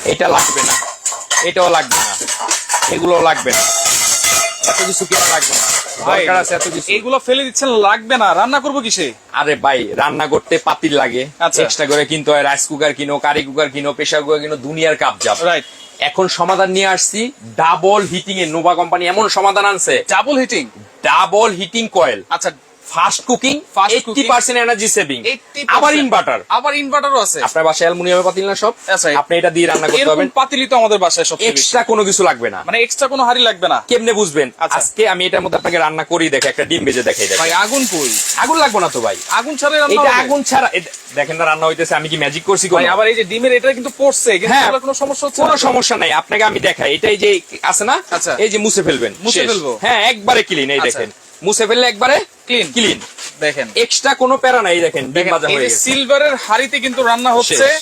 এটা লাগবে না, এটাও লাগবে না, এগুলো লাগবে না, এত কিছু কেনা লাগবে না। দরকার আছে এত কিছু? এইগুলো ফেলে দিচ্ছেন, লাগবে না, রান্না করবো কিসে? আরে ভাই রান্না করতে পাতিল লাগে, আচ্ছা। এক্সট্রা করে কিনতে হয়। রাইস কুকার কিনো, কারি কুকার কিনো, প্রেসার কুকার কিনো, দুনিয়ার কাপ জাপ। রাইট। এখন সমাধান নিয়ে আসছি ডাবল হিটিং এর। নোভা কোম্পানি এমন সমাধান আনছে, double heating, double heating coil, আচ্ছা fast cooking, Fast 80% energy saving, 80%, আবার ইনভার্টার। আবার ইনভার্টারও আছে। আপনার বাসায় অ্যালুমিনিয়ামের পাতিল না সব? আচ্ছা। আপনি এটা দিয়ে রান্না করতে এরকম পারবেন। পাতিলই তো আমাদের বাসায় সবচেয়ে বেশি। এক্সট্রা কোনো কিছু লাগবে না, মানে এক্সট্রা কোনো হাড়ি লাগবে না। কেমনে বুঝবেন? আচ্ছা। আজকে আমি এটার মধ্যে আপনাকে রান্না করি, দেখে একটা ডিম ভেজে দেখাই। ভাই আগুন কই? আগুন লাগবে না তো ভাই, আগুন ছাড়া রান্না এটা হবে? আগুন ছাড়া দেখেন না রান্না হইতেছে। আমি কি ম্যাজিক করছি? ভাই আবার এই যে ডিমের এটা কিন্তু পড়ছে, কিন্তু হ্যাঁ, এগুলো কোনো সমস্যা হচ্ছে কোনো না? সমস্যা নাই, আপনাকে আমি দেখাই। এটাই যে আছে না, আচ্ছা। এই যে মুছে ফেলবেন, মুছে শেষ। ফেলবো? হ্যাঁ, একবারে ক্লিন। এই আচ্ছা। দেখেন, মুছে ফেললে একবারে ক্লিন ক্লিন, দেখেন। এক্সট্রা কোনো প্যারা নাই। দেখেন ডিম দেখেন, ভাজা এই হয়ে যে গেছে। সিলভারের হাড়িতে কিন্তু রান্না হচ্ছে। শেষ।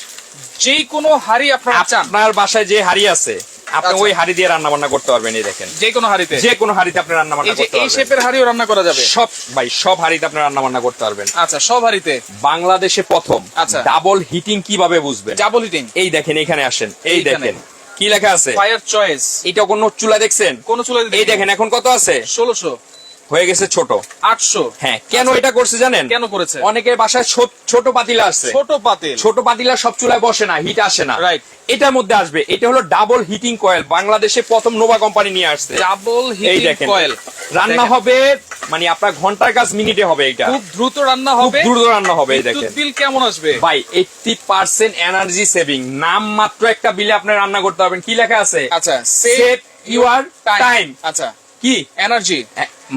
যেই কোনো হাড়ি আপনারা চান, আপনার বাসায় যে হাড়ি আছে আপনি আচ্ছা। ওই হাড়ি দিয়ে রান্না বান্না করতে পারবেন। এই দেখেন, যে কোনো হাড়িতে, যে কোনো হাড়িতে আপনি রান্না বান্না এই যে করতে এই পারবেন। শেপের হাড়িও রান্না করা যাবে। সব ভাই, সব হাড়িতে আপনি রান্না বান্না করতে পারবেন। আচ্ছা, সব হাড়িতে। বাংলাদেশে প্রথম আচ্ছা। ডাবল হিটিং কিভাবে বুঝবেন? Double heating. এই দেখেন, এখানে আসেন, এই এইখানে। দেখেন কি লেখা আছে, ফায়ার চয়েস। এটা কোন চুলা দেখছেন? কোন চুলা? এই দেখেন এখন কত আছে, 1600, হয়ে গেছে ছোট। 800। হ্যাঁ, কেন আচ্ছা। এটা করছে জানেন? কেন করেছে? অনেকের বাসায় ছোট পাতিলা আছে, ছোট পাতিল। ছোট পাতিলা সব চুলায় বসে না, হিট আসে না। রাইট। এটার মধ্যে আসবে। এটা হলো ডাবল হিটিং কয়েল, বাংলাদেশে প্রথম নোভা কোম্পানি নিয়ে আসছে। ডাবল এই হিটিং দেখেন, কয়েল। রান্না দেখেন। হবে মানে আপনার ঘন্টার কাজ মিনিটে হবে। এটা খুব দ্রুত রান্না খুব হবে। দ্রুত রান্না হবে। এই বিদ্যুৎ দেখেন বিল কেমন আসবে? ভাই, 80% এনার্জি সেভিং। নাম মাত্র একটা বিলে আপনি রান্না করতে পারবেন। কি লেখা আছে? আচ্ছা, সেভ ইউর টাইম। আচ্ছা, কি এনার্জি,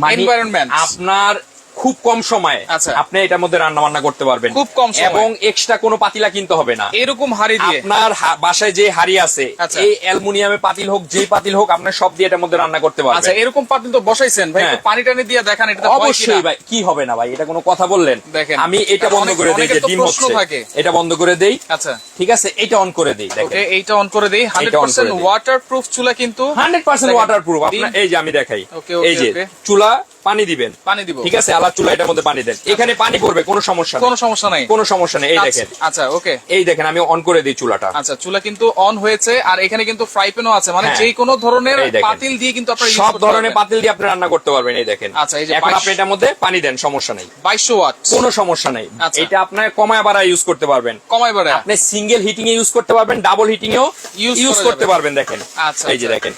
মানে এনভায়রনমেন্ট। আপনার খুব কম সময়ে আচ্ছা। আপনি এটার মধ্যে রান্না বান্না করতে পারবেন, খুব কম সময়ে। এবং এক্সট্রা কোনো পাতিলা কিনতে হবে না। এরকম হাড়ি দিয়ে আপনার বাসায় যে হাড়ি আছে, আচ্ছা। এই অ্যালুমিনিয়ামের পাতিল হোক, যেই পাতিল হোক, আপনার সব দিয়ে এটার মধ্যে রান্না করতে পারবেন। আচ্ছা, এরকম পাতিল তো বসাইছেন ভাই, হ্যাঁ। একটু পানি টানি দিয়ে দেখান এটা অবশ্যই ভাই, কি হবে না ভাই, এটা কোনো কথা বললেন? দেখেন, আমি এটা বন্ধ করে দেই, যে অনেকের তো ডিম প্রশ্ন হচ্ছে, থাকে। এটা বন্ধ করে দেই। আচ্ছা, ঠিক আছে, এটা অন করে দেই। দেখেন, ওকে, এইটা অন করে দেই। 100% দেই। ওয়াটারপ্রুফ চুলা কিন্তু 100% দেখেন, ওয়াটারপ্রুফ। ডিম- আপনার এই যে আমি দেখাই, ওকে, ওকে, এই যে ওকে। চুলা পানি দিবেন, পানি দিব। ঠিক আছে, আলাদা চুলা এটার মধ্যে পানি দেন, এখানে পানি পড়বে, কোনো সমস্যা নেই, কোনো সমস্যা নাই। কোনো সমস্যা নেই। এই দেখেন, আচ্ছা, ওকে। এই দেখেন আমি অন করে দিই চুলাটা। আচ্ছা, চুলা কিন্তু অন হয়েছে, আর এখানে কিন্তু ফ্রাই প্যানও আছে, মানে হ্যাঁ। যে কোনো ধরনের এই দেখেন। পাতিল দিয়ে কিন্তু আপনারা ইউজ সব করতে ধরনের পারবেন। পাতিল দিয়ে আপনি রান্না করতে পারবেন। এই দেখেন, আচ্ছা, এই যে এখন 22 আপনি এটার মধ্যে পানি দেন, সমস্যা নেই, 2200 ওয়াট। কোনো সমস্যা নেই। আচ্ছা। এটা আপনার কমায় বাড়ায় ইউজ করতে পারবেন। কমাই বাড়ে। আপনি সিঙ্গেল হিটিং এ ইউজ করতে পারবেন, ডাবল হিটিং এও Use ইউজ করা করতে যাবে। পারবেন। দেখেন, আচ্ছা, এই যে আচ্ছা। দেখেন,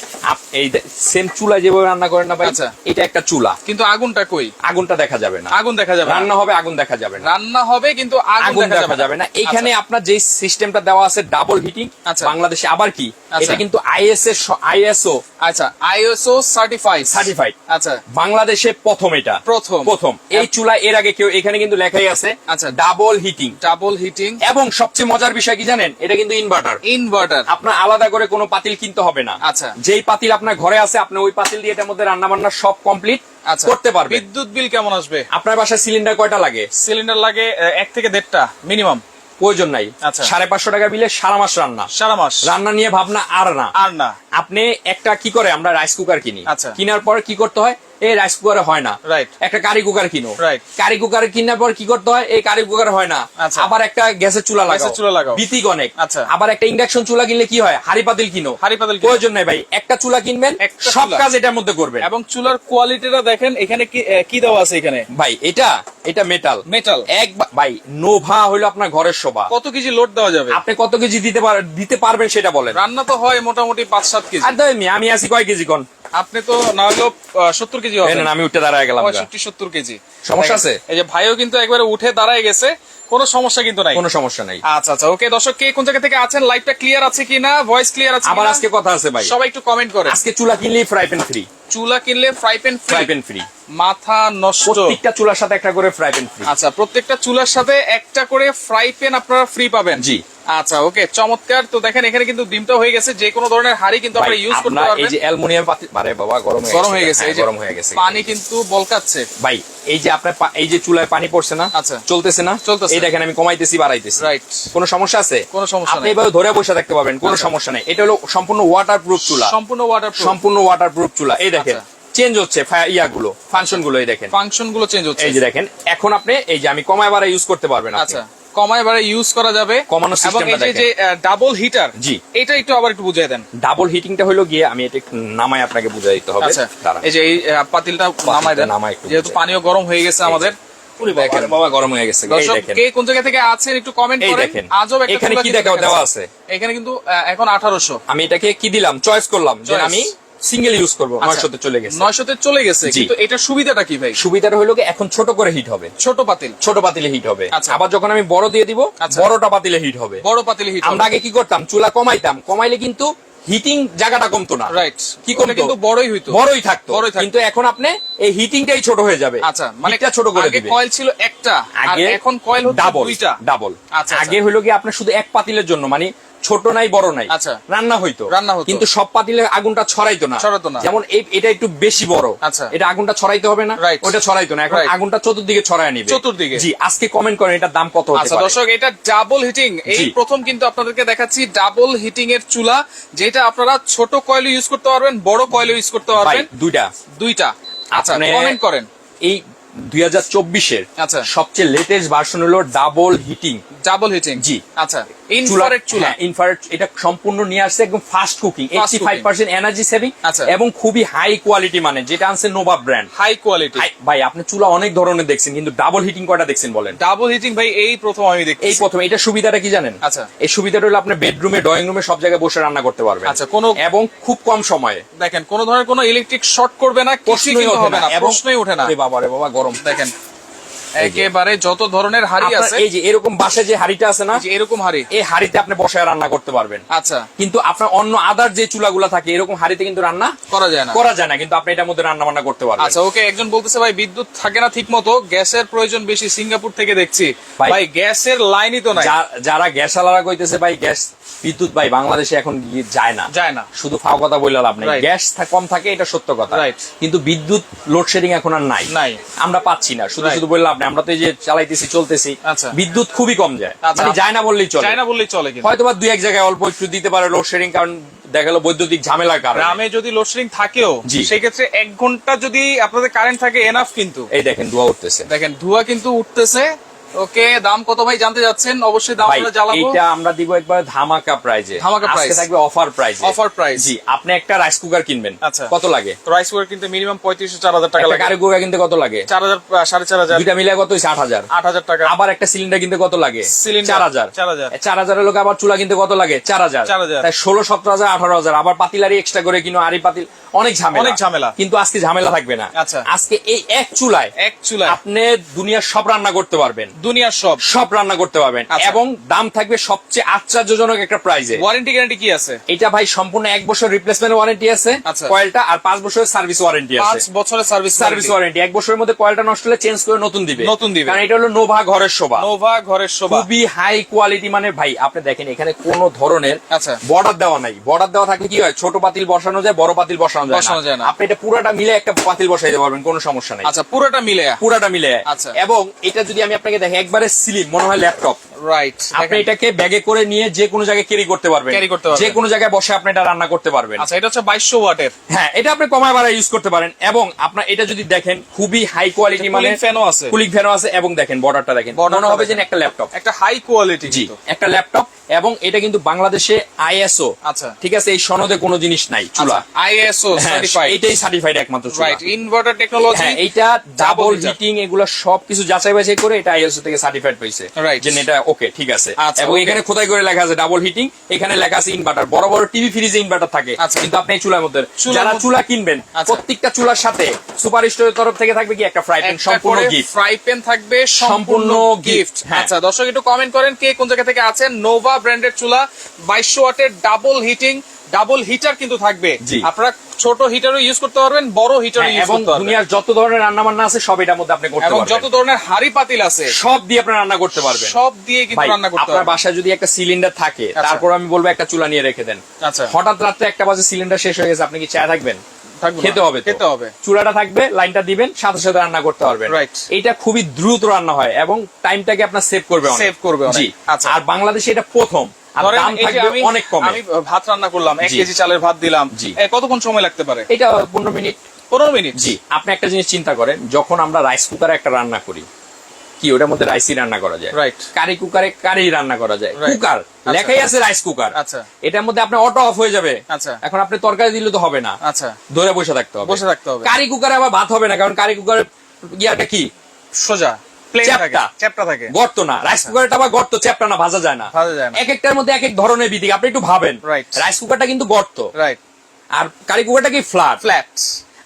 এই সেম চুলা যেভাবে রান্না করেন না ভাই, আচ্ছা। এটা একটা চুলা, কিন্তু আগুনটা কই? আগুনটা দেখা যাবে না। আগুন দেখা যাবে না। রান্না হবে, আগুন দেখা যাবে না। রান্না হবে কিন্তু আগুন দেখা যাবে না। এখানে আপনার যে সিস্টেমটা দেওয়া আছে ডাবল হিটিং, আচ্ছা। বাংলাদেশে আবার কি, আচ্ছা। এটা কিন্তু আইএসও আচ্ছা, ISO সার্টিফাইড। আচ্ছা, বাংলাদেশে প্রথম, এটা প্রথম। এই চুলা এর আগে কেউ, এখানে কিন্তু লেখাই আছে আচ্ছা। Double heating. ডাবল হিটিং এবং সবচেয়ে মজার বিষয় কি জানেন, এটা কিন্তু ইনভার্টার। ইনভার্টার। আপনার আলাদা করে কোনো পাতিল কিনতে হবে না। আচ্ছা। যেই পাতিল আপনার ঘরে আছে, আপনি ওই পাতিল দিয়ে এটার মধ্যে রান্না বান্না সব কমপ্লিট আচ্ছা, করতে পারবেন। বিদ্যুৎ বিল কেমন আসবে? আপনার বাসায় সিলিন্ডার কয়টা লাগে? সিলিন্ডার লাগে 1 থেকে 1.5টা মিনিমাম। প্রয়োজন নাই। আচ্ছা। 550 টাকা বিলে সারা মাস রান্না। সারা মাস রান্না নিয়ে ভাবনা আর না। আর না। আপনি একটা কি করে, আমরা রাইস কুকার কিনি, আচ্ছা। কেনার পর কি করতে হয়, এই রাইস কুকারে হয় না, রাইট। একটা কারি কুকার কিনো, রাইট। কারি কুকার কেনার পর কি করতে হয়, এই কারি কুকার হয় না, আচ্ছা। আবার একটা গ্যাসের চুলা গ্যাসের চুলা লাগাও। বিতিক অনেক। আচ্ছা। আবার একটা ইন্ডাকশন চুলা কিনলে কি হয়, হাড়ি পাতিল কিনো, হাড়ি পাতিল কিনো। প্রয়োজন নাই ভাই, একটা চুলা কিনবেন, একটা সব চুলা। কাজ এটার মধ্যে করবেন। এবং চুলার কোয়ালিটিটা দেখেন, এখানে কি দেওয়া আছে এখানে? ভাই এটা মেটাল। ভাই নোভা হইলো আপনার ঘরের শোভা। কত কেজি লোড দেওয়া যাবে? আপনি কত কেজি দিতে পারবেন সেটা বলেন। রান্না তো হয় মোটামুটি 5-7 কেজি। আর দেয় আমি আছি কয় কেজি কোন? আপনি তো না হলেও 70 কেজি হবে। আমি উঠে দাঁড়ায় গেলাম। 65-70 কেজি। সমস্যা আছে? এই যে ভাইও কিন্তু একবারে উঠে দাঁড়ায় গেছে, কোনো সমস্যা কিন্তু নাই। কোনো সমস্যা নাই। আচ্ছা, ওকে। দর্শক, কে কোন জায়গা থেকে আছেন, লাইভটা ক্লিয়ার আছে কিনা, ভয়েস ক্লিয়ার আছে আবার কিনা, আজকে কথা আছে ভাই, সবাই একটু কমেন্ট করে। আজকে চুলা কিনলেই ফ্রাই প্যান ফ্রি। চুলা কিনলে ফ্রাই প্যান ফ্রি। মাথা নষ্ট। প্রত্যেকটা চুলার সাথে একটা করে ফ্রাই প্যান ফ্রি। আচ্ছা, প্রত্যেকটা চুলার সাথে একটা করে ফ্রাই প্যান আপনারা ফ্রি পাবেন। জি। আচ্ছা, ওকে, চমৎকার। তো দেখেন, এখানে কিন্তু ডিমটা হয়ে গেছে, যে কোনো ধরনের হাড়ি কিন্তু আপনারা ইউজ করতে এই পারবেন। যে অ্যালুমিনিয়াম পাতিল, আরে বাবা গরম হয়ে গেছে। এই যে গরম হয়ে গেছে, পানি কিন্তু বলকাচ্ছে ভাই। এই যে আপনার এই যে চুলায় পানি পড়ছে না, আচ্ছা। চলতেছে না, চলতেছে। এই দেখেন আমি কমাইতেছি বাড়াইতেছি। রাইট। কোনো সমস্যা আছে? কোনো সমস্যা আপনি নেই। এভাবে ধরে বসে থাকতে পারবেন, কোনো আচ্ছা। সমস্যা নেই। এটা হলো সম্পূর্ণ ওয়াটারপ্রুফ চুলা, সম্পূর্ণ ওয়াটারপ্রুফ। সম্পূর্ণ ওয়াটারপ্রুফ চুলা। এই দেখেন আচ্ছা। চেঞ্জ হচ্ছে ইয়াগুলো, ফাংশন গুলো, এই দেখেন ফাংশন গুলো চেঞ্জ হচ্ছে। এই যে দেখেন, এখন আপনি এই যে আমি কমায় বাড়ায় ইউজ করতে পারবেন আপনি। আচ্ছা। কমায় বাড়ে ইউজ করা যাবে। কমানোর এবং এই সিস্টেমটা যে ডাবল হিটার, জি এটা একটু আবার একটু বুঝিয়ে দেন। ডাবল হিটিংটা হলো গিয়ে, আমি এটা একটু নামাই আপনাকে বুঝাই দিতে হবে। আচ্ছা, দাঁড়ান। এই যে এই পাতিলটা নামায় দেন, নামায় একটু যেহেতু বুঝাই। পানিও গরম হয়ে গেছে আমাদের। দেখেন বাবা গরম হয়ে গেছে। এই দর্শক দেখেন, কে কোন জায়গা থেকে আছেন একটু কমেন্ট এই করেন। দেখেন আজব একটা এখানে চুলা কি কিন্তু দেওয়া দেখা আছে। যাচ্ছে। এখানে কিন্তু এখন 1800। আমি এটাকে কি দিলাম, চয়েস করলাম যে Choice। আমি সিঙ্গেল ইউজ করবো। আচ্ছা, 900 তে চলে গেছে। 900 তে চলে গেছে। জি। কিন্তু এটার সুবিধাটা কি ভাই? সুবিধাটা হলো কি, এখন ছোট করে হিট হবে, ছোট পাতিল, ছোট পাতিলে হিট হবে। আচ্ছা। আবার যখন আমি বড় দিয়ে দিব, আচ্ছা। বড়টা পাতিলে হিট হবে। বড় পাতিলে হিট আমরা আগে কি করতাম, চুলা কমাইতাম, কমাইলে কিন্তু হিটিং জায়গাটা কমতো না। রাইট, কি কি কমতো? কিন্তু বড়ই হইতো, বড়ই থাকতো। বড়ই থাকতো। কিন্তু এখন আপনি এই হিটিংটাই ছোট হয়ে যাবে। আচ্ছা, মানে হিটটা ছোট করে আগে দিবে। কয়েল ছিল একটা, আর আগে এখন কয়েল হচ্ছে ডাবল, দুইটা। ডাবল। আচ্ছা, আগে হলো কি আপনার শুধু এক পাতিলের জন্য, মানে ছোট নাই বড় নাই, আচ্ছা। রান্না হইতো, রান্না হতো। কিন্তু সব পাতিলে আগুনটা ছড়াইতো না। ছড়াতো না। যেমন এটা একটু বেশি বড়, আচ্ছা। এটা আগুনটা ছড়াইতে হবে না, Right. ওটা ছড়াইতো না। এখন Right. আগুনটা চতুর্দিকে ছড়ায় নিবে। চতুর্দিকে। জি, আজকে কমেন্ট করেন এটার দাম কত হতে আচ্ছা পারে। দর্শক, এটা ডাবল হিটিং, এই জি। প্রথম কিন্তু আপনাদেরকে দেখাচ্ছি ডাবল হিটিং এর চুলা, যেটা আপনারা ছোট কয়েল ইউজ করতে পারবেন, বড় কয়েল ইউজ করতে ভাই, পারবেন, দুইটা। দুইটা। আচ্ছা, আপনি কমেন্ট করেন। এই 2024-এর আচ্ছা। সবচেয়ে লেটেস্ট ভার্সন হলো ডাবল হিটিং। ডাবল হিটিং, জি। আচ্ছা, ইনফ্রারেড চুলা। ইনফ্রারেড, এটা সম্পূর্ণ নিয়ে আসছে একদম fast cooking, Fast 85% energy saving, আচ্ছা। এবং খুবই হাই কোয়ালিটি, মানে যেটা আনছে নোভা ব্র্যান্ড। High quality. ভাই আপনি চুলা অনেক ধরনের দেখছেন, কিন্তু ডাবল হিটিং কয়টা দেখছেন বলেন? ডাবল হিটিং ভাই এই প্রথম আমি দেখছি। এই প্রথম। এটা সুবিধাটা কি জানেন? আচ্ছা। এই সুবিধাটা হলো আপনি বেডরুমে, ড্রয়িং রুমে সব জায়গায় বসে রান্না করতে পারবেন। আচ্ছা, কোনো- এবং খুব কম সময়ে। দেখেন, কোন ধরনের কোনো ইলেকট্রিক শর্ট করবে না, কিছুই কিন্তু হবে না, এবং প্রশ্নই ওঠে না। আরে বাবা রে বাবা, গরম। দেখেন একেবারে যত ধরনের হাড়ি আপনার আছে, এই যে এরকম বাসায় যে হাড়িটা আছে না, এই যে এরকম হাড়ি। এই হাড়িতে আপনি বসায় রান্না করতে পারবেন। আচ্ছা, কিন্তু আপনার অন্য আদার যে চুলাগুলা থাকে, এরকম হাড়িতে কিন্তু রান্না করা যায় না। করা যায় না, কিন্তু আপনি এটার মধ্যে রান্না বান্না করতে পারবেন। আচ্ছা, ওকে, একজন বলতেছে ভাই বিদ্যুৎ থাকে না ঠিক মতো, গ্যাসের প্রয়োজন বেশি, সিঙ্গাপুর থেকে দেখছি। ভাই গ্যাসের লাইনই তো নাই। যারা গ্যাস আলাদা কইতেছে ভাই, গ্যাস বিদ্যুৎ ভাই বাংলাদেশে এখন যায় না, যায় না। শুধু ফাও কথা বললে লাভ নেই। Right. গ্যাস কম থাকে, এটা সত্য কথা। Right. কিন্তু বিদ্যুৎ লোডশেডিং এখন আর নাই, নাই। আমরা পাচ্ছি না, শুধু Right. শুধু বললে লাভ নেই। আমরা তো এই যে চালাইতেছি, চলতেছি, আচ্ছা। বিদ্যুৎ খুবই কম যায়, আচ্ছা। মানে যায় না বললেই চলে। যায় না বললেই চলে। কিন্তু হয়তো বা দুই এক জায়গায় অল্প একটু দিতে পারে লোডশেডিং, কারণ দেখা গেল বৈদ্যুতিক ঝামেলার কারণে। গ্রামে যদি লোডশেডিং থাকেও, জি। সেক্ষেত্রে 1 ঘন্টা যদি আপনাদের কারেন্ট থাকে এনাফ। কিন্তু এই দেখেন ধোঁয়া উঠতেছে। দেখেন ধোঁয়া কিন্তু উঠতেছে। ওকে, দাম কত ভাই জানতে যাচ্ছেন? অবশ্যই দাম ভাই আমরা জ্বালাবো। এটা আমরা দিব একবার ধামাকা প্রাইজে। ধামাকা আজকে price। থাকবে অফার প্রাইজে। Offer price. জি, আপনি একটা রাইস কুকার কিনবেন, আচ্ছা। কত লাগে? রাইস কুকার কিনতে মিনিমাম 3500-4000 টাকা একটা লাগে। কারি কুকার কিনতে কত লাগে? 4000 4500। দুইটা মিলে কত হইছে? 8000। 8000 টাকা। আবার একটা সিলিন্ডার কিনতে কত লাগে? সিলিন্ডার 4000। 4000। 4000 এর লোক আবার চুলা কিনতে কত লাগে? 4000। 4000। তাই 16, 17000, 18000। আবার পাতিলারি এক্সট্রা করে কিনো, আরি পাতিল, অনেক ঝামেলা। অনেক ঝামেলা। কিন্তু আজকে ঝামেলা থাকবে না। আচ্ছা। আজকে এই এক চুলায় এক চুলায় আপনি দুনিয়ার সব রান্না করতে পারবেন, দুনিয়ার সব। সব রান্না করতে পারবেন। আচ্ছা। এবং দাম থাকবে সবচেয়ে আশ্চর্যজনক একটা প্রাইজে। ওয়ারেন্টি গ্যারান্টি কি আছে? এটা ভাই সম্পূর্ণ 1 বছর রিপ্লেসমেন্ট ওয়ারেন্টি আছে আচ্ছা। কয়েলটা, আর 5 বছরের সার্ভিস ওয়ারেন্টি আছে। 5 বছরের সার্ভিস সার্ভিস ওয়ারেন্টি। 1 বছরের মধ্যে কয়েলটা নষ্ট হলে চেঞ্জ করে নতুন দিবে। নতুন দিবে। কারণ এটা হলো নোভা ঘরের শোভা। নোভা ঘরের শোভা। খুবই হাই কোয়ালিটি, মানে ভাই আপনি দেখেন এখানে কোনো ধরনের আচ্ছা। বর্ডার দেওয়া নাই। বর্ডার দেওয়া থাকলে কি হয়, ছোট পাতিল বসানো যায়, বড় পাতিল বসানো বসানো যায় না। আপনি এটা পুরাটা মিলে একটা পাতিল বসাইতে পারবেন, কোনো সমস্যা নাই। আচ্ছা, পুরোটা মিলে। পুরাটা মিলে। আচ্ছা। এবং এটা যদি আমি আপনাকে দেখি, একবারে স্লিম, মনে হয় ল্যাপটপ। রাইট, আপনি এটাকে ব্যাগে করে নিয়ে যে কোনো জায়গায় ক্যারি করতে পারবেন, Carry করতে পারবেন। যে কোনো জায়গায় বসে আপনি এটা রান্না করতে পারবেন। আচ্ছা, এটা হচ্ছে 2200 ওয়াটের। হ্যাঁ, এটা আপনি কমায় বাড়ায় ইউজ করতে পারেন। এবং আপনার এটা যদি দেখেন খুবই হাই কোয়ালিটি, মানে কুলিং ফ্যানও আছে। কুলিং ফ্যানও আছে। এবং দেখেন বর্ডারটা দেখেন, Borderটা মনে হবে যে দেখেন। একটা ল্যাপটপ। একটা হাই কোয়ালিটি জি, কিন্তু। একটা ল্যাপটপ। এবং এটা কিন্তু বাংলাদেশে আইএসও, আচ্ছা। ঠিক আছে, এই সনদে কোনো জিনিস নাই চুলা। আইএসও হ্যাঁ, সার্টিফাইড। এটাই সার্টিফাইড একমাত্র চুলা। Right, inverter technology. হ্যাঁ, এইটা ডাবল Double heater। হিটিং, এগুলো সবকিছু যাচাই বাছাই করে এটা আইএসও থেকে সার্টিফাইড হয়েছে, Right. যে এটা ওকে, ঠিক আছে। আচ্ছা, এবং okay। এখানে খোদাই করে লেখা আছে ডাবল হিটিং, এখানে লেখা আছে ইনভার্টার। বড় বড় টিভি ফ্রিজে ইনভার্টার থাকে, আচ্ছা। কিন্তু আপনি এই চুলার মধ্যে, চুলার যারা মধ্যে- চুলা কিনবেন, আচ্ছা। প্রত্যেকটা চুলার সাথে সুপার স্টোরের তরফ থেকে থাকবে কি একটা ফ্রাই প্যান, সম্পূর্ণ গিফট। ফ্রাই প্যান থাকবে, সম্পূর্ণ সম্পূর্ণ গিফট। gift, হ্যাঁ। আচ্ছা দর্শক, একটু কমেন্ট করেন কে কোন জায়গা থেকে আছেন। নোভা ব্র্যান্ডের চুলা, 2200 ওয়াটের ডাবল হিটিং, ডাবল হিটার কিন্তু থাকবে। জি। আপনারা ছোট হিটারও ইউজ করতে পারবেন, বড় হিটারও হ্যাঁ, ইউজ এবং করতে পারবেন। দুনিয়ার যত ধরনের রান্না বান্না আছে সব এটার মধ্যে আপনি করতে এবং পারবেন। যত ধরনের হাড়ি পাতিল আছে সব দিয়ে আপনি রান্না করতে পারবেন। সব দিয়ে কিন্তু ভাই, রান্না করতে আপনার পারবেন। বাসায় যদি একটা সিলিন্ডার থাকে, আচ্ছা। তারপর আমি বলবো একটা চুলা নিয়ে রেখে দেন। আচ্ছা। হঠাৎ রাত্রে 1টা বাজে সিলিন্ডার শেষ হয়ে গেছে, আপনি কি চায় থাকবেন? থাকবে না। খেতে হবে তো। খেতে হবে। চুলাটা থাকবে, লাইনটা দিবেন, সাথে সাথে রান্না করতে পারবেন। Right. এটা খুবই দ্রুত রান্না হয় এবং টাইমটাকে আপনার সেভ করবে অনেক। Save করবে অনেক। জি। আচ্ছা। আর বাংলাদেশে এটা প্রথম, আর ধরেন দাম এই যে থাকবে অনেক কমে। আমি ভাত রান্না করলাম, 1 জি। কেজি চালের ভাত দিলাম, জি। কতক্ষণ সময় লাগতে পারে? এটা 15 মিনিট। 15 মিনিট। জি, আপনি একটা জিনিস চিন্তা করেন, যখন আমরা রাইস কুকারে একটা রান্না করি, কি ওটার মধ্যে রাইসই রান্না করা যায়, রাইট। কারি কুকারে কারি রান্না করা যায়, Right. কুকার লেখাই আছে রাইস কুকার। আচ্ছা এটার মধ্যে আপনার অটো অফ হয়ে যাবে। আচ্ছা এখন আপনি তরকারি দিলে তো হবে না, আচ্ছা, ধরে বসে থাকতে হবে। বসে থাকতে হবে। কারি কুকারে আবার ভাত হবে না, কারণ কারি কুকারের ইয়াটা কি সোজা প্লেন থাকে, চ্যাপ্টা। চ্যাপ্টা থাকে। গর্ত না, রাইস কুকারটা আবার গর্ত, চ্যাপ্টা না, ভাজা যায় না। ভাজা যায় না। এক একটার মধ্যে এক এক ধরনের বিধি, আপনি একটু ভাবেন। Right. রাইস কুকারটা কিন্তু গর্ত, রাইট, আর কারি কুকারটা কি ফ্ল্যাট। ফ্ল্যাট।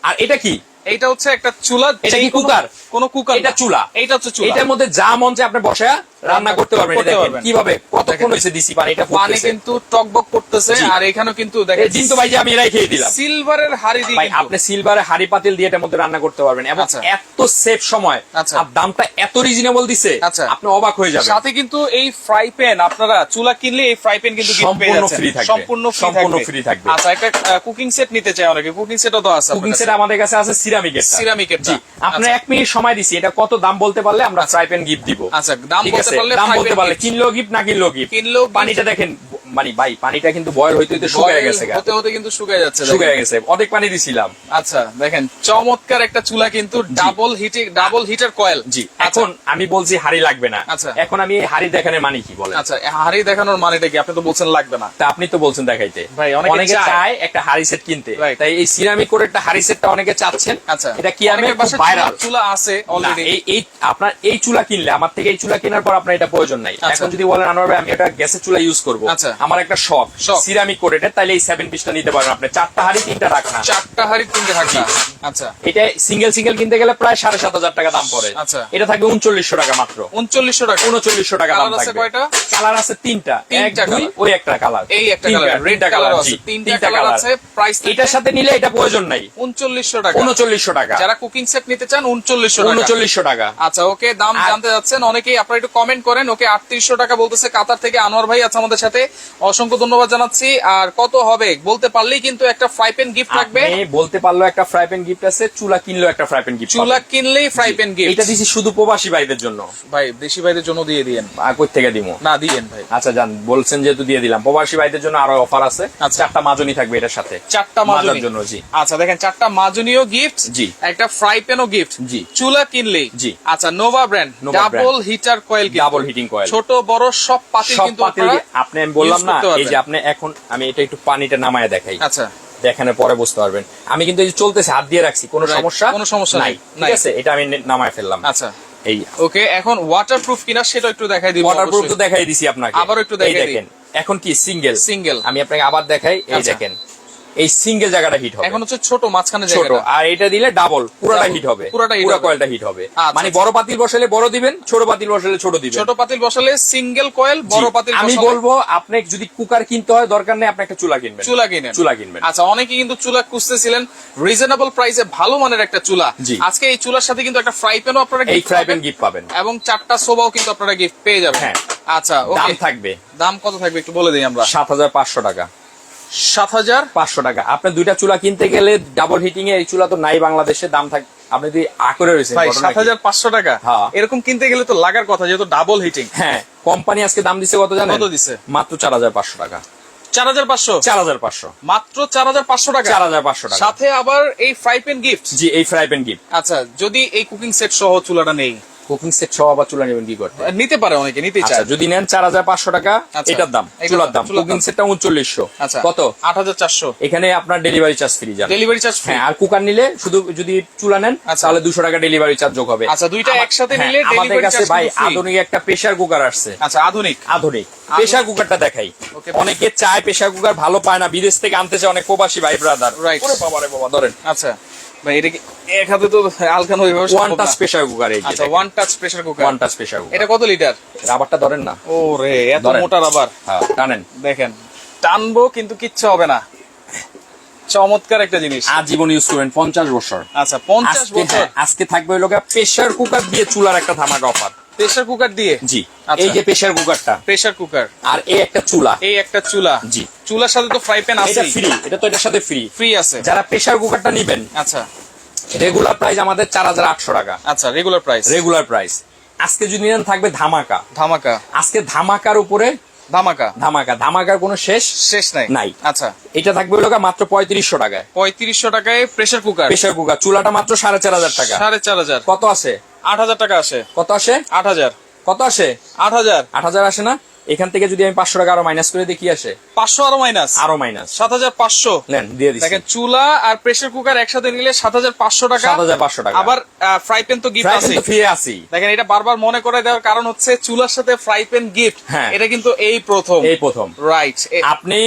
আর এটা কি, এইটা হচ্ছে একটা চুলা। এটা কি যেই কোনো- কুকার? কোনো কুকার এটা না। চুলা। এইটা হচ্ছে চুলা। এটার মধ্যে যা মন চায় আপনি বসায় রান্না করতে পারবেন। করতে দেখেন পারবেন। কিভাবে, কতক্ষণ দেখেন। হয়েছে দিছি পানি, এটা পানি ফুটতেছে। কিন্তু টকবক করতেছে। জি। আর এখানেও কিন্তু দেখেন জিন্তু ভাই যে আমি এরাই খেয়ে দিলাম। সিলভারের হাড়ি দিয়ে ভাই কিন্তু- আপনি সিলভারে হাড়ি পাতিল দিয়ে এটার মধ্যে রান্না করতে পারবেন, এবং আচ্ছা। এত সেফ সময়, আচ্ছা। আর দামটা এত রিজনেবল দিছে, আচ্ছা। আপনি অবাক হয়ে যাবেন। সাথে কিন্তু এই ফ্রাই প্যান, আপনারা চুলা কিনলে এই ফ্রাই প্যান কিন্তু gift পেয়ে সম্পূর্ণ যাচ্ছেন। free থাকবে। সম্পূর্ণ সম্পূর্ণ free free থাকবে। আচ্ছা, একটা কুকিং সেট নিতে চাই অনেকে, কুকিং সেটও তো আছে কুকিং আপনার সেট কাছে। আমাদের কাছে আছে সিরামিকের। সিরামিকের। জি, আপনার 1 মিনিট সময় দিছি, এটা কত দাম বলতে পারলে আমরা ফ্রাই প্যান গিফট দিব। আচ্ছা, দাম ঠিক বলতে আছে, পারলে দাম fry বলতে pan পারলে gift। কিনলেও গিফট, না কিনলেও গিফট। কিনলেও gift। পানিটা দেখেন, মানে ভাই পানিটা কিন্তু বয়ল হইতে হইতে শুকিয়ে Boil গেছে গা। হতে হতে কিন্তু শুকিয়ে যাচ্ছে। দেখেন। শুকিয়ে গেছে, অনেক পানি দিছিলাম। আচ্ছা দেখেন, চমৎকার একটা চুলা কিন্তু ডাবল হিটার কয়েল। জি, এখন আমি বলছি হাড়ি লাগবে না। আচ্ছা। এখন আমি এই হাড়ি দেখানোর মানে কি বলেন? আচ্ছা, হাড়ি দেখানোর মানেটা কি? আপনি তো বলছেন লাগবে না। তা আপনি তো বলছেন দেখাইতে। ভাই, অনেকে চায়। চায় একটা হাড়ি সেট কিনতে, Right. তাই এই সিরামিক করে একটা হাড়ি সেটটা অনেকে চাচ্ছেন। আচ্ছা, এটা কি আমি অনেকের বাসায় ভাইরাল চুলা আছে অলরেডি। এই আপনার এই চুলা কিনলে, আমার থেকে এই চুলা কেনার পর আপনার এটা প্রয়োজন নাই। আচ্ছা। এখন যদি বলেন আনোয়ার ভাই আমি একটা গ্যাসের চুলা ইউজ করব, আচ্ছা। আমার একটা শখ শখ। সিরামিক করে এটা, তাইলে এই 7 পিসটা নিতে পারেন আপনি। 4টা হাড়ি 3টা রাখনা। 4টা হাড়ি 3টে থাকবে। আচ্ছা, এটা সিঙ্গেল সিঙ্গেল কিনতে গেলে প্রায় 7,500 টাকা দাম পড়ে। আচ্ছা। এটা থাকবে 3900 টাকা মাত্র। 3900 টাকা। 3900 টাকা দাম কালার আছে থাকবে। কয়টা? কালার আছে 3টা, তিনটা 1 2 colour। ওই একটা কালার, এই একটা কালার, রেড কালার আছে। 3টা কালার আছে। প্রাইস এটার সাথে নিলে এটা প্রয়োজন নাই। 3900 টাকা। 3900 টাকা। যারা কুকিং সেট নিতে চান 3900 টাকা। 3900 টাকা। আচ্ছা, ওকে, দাম জানতে যাচ্ছেন অনেকেই, আপনারা একটু কমেন্ট করেন। ওকে, 3800 টাকা বলতেছে কাতার থেকে আনোয়ার ভাই আছে আমাদের সাথে, অসংখ্য ধন্যবাদ জানাচ্ছি। আর কত হবে বলতে পারলেই কিন্তু একটা ফ্রাই প্যান গিফট থাকবে। আপনি বলতে পারলো একটা ফ্রাই প্যান গিফট আছে, চুলা কিনলেও একটা ফ্রাই প্যান গিফট। চুলা কিনলেই ফ্রাই প্যান গিফট। এটা দিছি শুধু প্রবাসী ভাইদের জন্য। ভাই দেশি ভাইদের জন্য দিয়ে দিয়েন। কই থেকে দিমু? না, দিয়েন ভাই। আচ্ছা জান, বলছেন যেহেতু দিয়ে দিলাম। প্রবাসী ভাইদের জন্য আরো অফার আছে। আচ্ছা। 4টা মাজনি থাকবে এটার সাথে। 4টা মাজনি মাজার জন্য। জি আচ্ছা, দেখেন 4টা মাজনিও গিফট। জি। একটা ফ্রাই প্যানও গিফট। জি। চুলা কিনলেই। জি। আচ্ছা, Nova brand Nova double heater coil. Double heating coil. ছোট বড় সব পাতিল সব কিন্তু পাতিল আপনারা আপনি আমি বললাম use না, করতে এই যে পারবেন। আপনি এখন আমি এটা একটু পানিটা নামায় দেখাই, আচ্ছা, দেখানোর পরে বুঝতে পারবেন। আমি কিন্তু এই যে চলতেছে হাত দিয়ে রাখছি, কোনো Right. সমস্যা কোনো সমস্যা নাই। নাই। ঠিক আছে, এটা আমি নামায় ফেললাম। আচ্ছা, এই ওকে। এখন ওয়াটারপ্রুফ কিনা সেটা একটু দেখাই দিব। ওয়াটারপ্রুফ তো অবশ্যই। দেখাই দিছি আপনাকে, আবারও একটু এই দেখাই দিই। দেখেন এখন কি সিঙ্গেল Single। আমি আপনাকে আবার দেখাই, এই আচ্ছা। দেখেন এই সিঙ্গেল জায়গাটা হিট হবে, এখন হচ্ছে ছোট মাঝখানে ছোট। জায়গাটা। আর এটা দিলে ডাবল, পুরোটা Double, হিট হবে, পুরোটা hit পুরো হবে। কয়েলটা হিট হবে। আচ্ছা, মানে আচ্ছা। বড় পাতিল বসালে বড় দিবেন, ছোট পাতিল বসালে ছোট দিবেন। ছোট পাতিল বসালে সিঙ্গেল কয়েল, বড় জি, পাতিল আমি বসালে বলবো আপনি যদি কুকার কিনতে হয় দরকার নেই, আপনি একটা চুলা কিনবেন। চুলা কিনেন। চুলা কিনবেন। আচ্ছা, অনেকে কিন্তু চুলা খুঁজতেছিলেন রিজনেবল প্রাইসে, ভালো মানের একটা চুলা। জি। আজকে এই চুলার সাথে কিন্তু একটা ফ্রাই প্যানও আপনারা এই gift ফ্রাই পাবেন, প্যান গিফট পাবেন, এবং 4টা সোবাও কিন্তু আপনারা গিফট পেয়ে যাবেন। হ্যাঁ। আচ্ছা, দাম ওকে। থাকবে দাম কত থাকবে একটু বলে দিই আমরা। 7500 টাকা। 7500 টাকা। আপনি দুইটা চুলা কিনতে গেলে ডাবল হিটিং এ, এই চুলা তো নাই বাংলাদেশে, দাম থাক আপনি যদি আঁকড়ে রয়েছেন। ভাই, ঘটনা কি? 7500 টাকা। হ্যাঁ। এরকম কিনতে গেলে তো লাগার কথা, যেহেতু ডাবল হিটিং। হ্যাঁ, কোম্পানি আজকে দাম দিছে কত জানেন? কত দিছে? মাত্র 4500 টাকা। 4500। 4500, মাত্র 4500 টাকা। 4500 টাকা। সাথে আবার এই ফ্রাই প্যান গিফট। জি, এই ফ্রাই প্যান গিফট। আচ্ছা, যদি এই কুকিং সেট সহ চুলাটা নেই, কুকিং সেট সহ আবার চুলা নেবেন কি করতে? নিতে পারে, অনেকে নিতে আচ্ছা, চায়। যদি নেন 4500 টাকা আচ্ছা। এটার দাম, এটার চুলার দাম। চুলার কুকিং দাম। সেটটা 3900। আচ্ছা, কত? 8400। এখানে আপনার ডেলিভারি চার্জ ফ্রি যাবে। Delivery charge free. হ্যাঁ, আর কুকার নিলে শুধু যদি চুলা নেন আচ্ছা। তাহলে 200 টাকা ডেলিভারি চার্জ যোগ হবে। আচ্ছা, দুইটা একসাথে হ্যাঁ, নিলে আমাদের ডেলিভারি কাছে চার্জ ভাই ফ্রি। আধুনিক একটা প্রেসার কুকার আসছে। আচ্ছা, আধুনিক। আধুনিক প্রেসার কুকারটা দেখাই। Okay. অনেকে চায় প্রেসার কুকার ভালো পায় না, বিদেশ থেকে আনতে চায় অনেক প্রবাসী ভাই ব্রাদার। Right. ওরে বাবা রে বাবা, ধরেন আচ্ছা ভাই, এটা কি এক হাতে তো আলকানো ওইভাবে ওয়ান সম্ভব টাচ না। Pressure cooker. এই আচ্ছা, one touch pressure cooker. One touch pressure cooker. এটা কত লিটার? রাবারটা ধরেন না, ও রে, এত ধরেন। মোটা রাবার। হ্যাঁ টানেন। দেখেন, টানবো কিন্তু কিচ্ছু হবে না। চমৎকার একটা জিনিস। আজীবন ইউজ করবেন 50 বছর। আচ্ছা, 50 আজকে বছর হ্যাঁ, আজকে থাকবে হলো প্রেসার কুকার দিয়ে চুলার একটা ধামাকা অফার। প্রেসার কুকার দিয়ে। জি, আচ্ছা। এই যে প্রেসার কুকারটা প্রেসার কুকার আর এই একটা চুলা, এই একটা চুলা। জি। চুলার সাথে তো ফ্রাই প্যান আছে। এটা ফ্রি, এটা তো এটার সাথে ফ্রি। ফ্রি আছে। যারা প্রেসার কুকারটা নিবেন, আচ্ছা রেগুলার প্রাইস আমাদের 4800 টাকা। আচ্ছা, রেগুলার প্রাইস। Regular price. আজকে যদি নেন থাকবে ধামাকা। ধামাকা। আজকে ধামাকার উপরে ধামাকা। ধামাকা, ধামাকার কোনো শেষ শেষ নাই। নাই। আচ্ছা, এটা থাকবে হলো মাত্র 3500 টাকায়। 3500 টাকায় প্রেসার কুকার। প্রেসার কুকার চুলাটা মাত্র 4500 টাকা। 4500। কত আছে? 8,000 টাকা আসে। কত আসে? 8,000। কত আসে? 8,000। 8,000 আসে না? এখান থেকে যদি আমি 500 টাকা আরো মাইনাস করে দিই কি আসে? 500 আরো মাইনাস, আরো মাইনাস 7,500। নেন দিয়ে দিচ্ছি। দেখেন চুলা আর প্রেসার কুকার একসাথে নিলে 7,500 টাকা। 7,500 টাকা। আবার ফ্রাই প্যান তো গিফট আছে। ফ্রি আছি। দেখেন এটা বারবার মনে করে দেওয়ার কারণ হচ্ছে চুলার সাথে ফ্রাই প্যান গিফট, হ্যাঁ। এটা কিন্তু এই প্রথম। এই প্রথম। রাইট। আপনি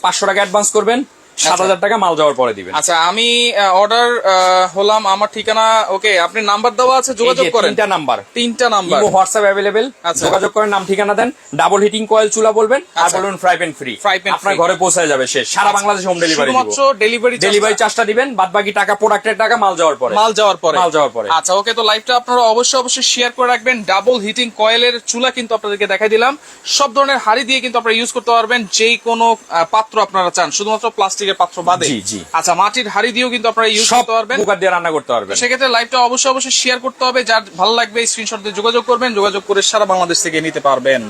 500 টাকা অ্যাডভান্স করবেন, 7,000 টাকা মাল যাওয়ার পরে দিবেন। আচ্ছা আমি অর্ডার হলাম, আমার ঠিকানা ওকে, আপনি নাম্বার দেওয়া আছে, যোগাযোগ করেন। 3টা নাম্বার, তিনটা নাম্বার, ইমো হোয়াটসঅ্যাপ अवेलेबल। আচ্ছা। যোগাযোগ করেন, নাম ঠিকানা দেন, ডাবল হিটিং কয়েল চুলা বলবেন আর আচ্ছা। বলবেন fry pan free. Fry pan আপনার free। ঘরে পৌঁছে যাবে, শেষ। সারা বাংলাদেশে হোম ডেলিভারি দিব। শুধুমাত্র ডেলিভারি ডেলিভারি চার্জটা দিবেন, বাদ বাকি টাকা প্রোডাক্টের টাকা মাল যাওয়ার পরে। মাল যাওয়ার পরে। মাল যাওয়ার পরে। আচ্ছা ওকে, তো লাইভটা আপনারা অবশ্যই শেয়ার করে রাখবেন। ডাবল হিটিং কয়েলের চুলা কিন্তু আপনাদেরকে দেখাই দিলাম। সব ধরনের হাড়ি দিয়ে কিন্তু আপনারা ইউজ করতে পারবেন, যেই কোনো পাত্র আপনারা চান, শুধুমাত্র প্লাস্টিকের পাত্র বাদে। জি, জি। আচ্ছা মাটির হাড়ি দিয়েও কিন্তু আপনারা ইউজ সব করতে পারবেন। কুকার দিয়ে রান্না করতে পারবেন। সেক্ষেত্রে লাইভটা অবশ্যই শেয়ার করতে হবে। যার ভালো লাগবে স্ক্রিনশট দিয়ে যোগাযোগ করবেন, যোগাযোগ করে সারা বাংলাদেশ থেকে নিতে পারবেন।